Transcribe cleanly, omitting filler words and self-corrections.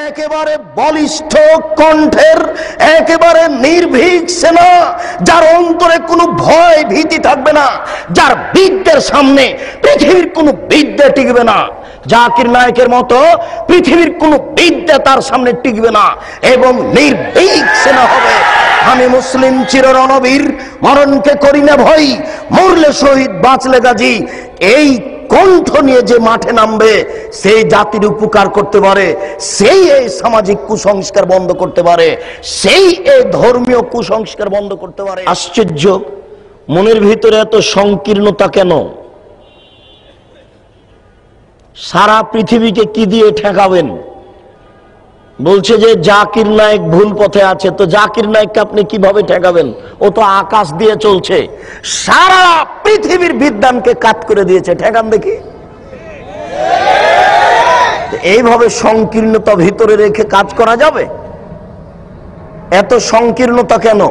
একেবারে বলিষ্ঠ কণ্ঠের একেবারে নির্ভীক সেনা, যার অন্তরে কোনো ভয় ভীতি থাকবে না, যার বিদ্যের সামনে পৃথিবীর কোনো বিদ্যা টিকবে না। জাকির নায়েকের মতো পৃথিবীর কোনো বিদ্যা তার সামনে টিকবে না, এবং নির্ভীক সেনা হবে। আমি মুসলিম চির রণবীর, মরণকে করি না ভয়, মরলে শহীদ বাঁচলে গাজী। এই কণ্ঠ নিয়ে যে মাঠে নামবে, সেই জাতির উপকার করতে পারে, সেই এই সামাজিক কুসংস্কার বন্ধ করতে পারে, সেই এই ধর্মীয় কুসংস্কার বন্ধ করতে পারে। আশ্চর্য, মনের ভিতরে এত সংকীর্ণতা কেন? সারা পৃথিবীকে কি দিয়ে ঠেকাবেন? বলছে যে জাকির নায়েক ভুল পথে আছে, তো জাকির নায়েককে আপনি কিভাবে ঠেকাবেন? ও তো আকাশ দিয়ে চলছে, সারা পৃথিবীর বিদ্যানকে কাট করে দিয়েছে, ঠেকান দেখি। এইভাবে সংকীর্ণতা ভিতরে রেখে কাজ করা যাবে? এত সংকীর্ণতা কেন?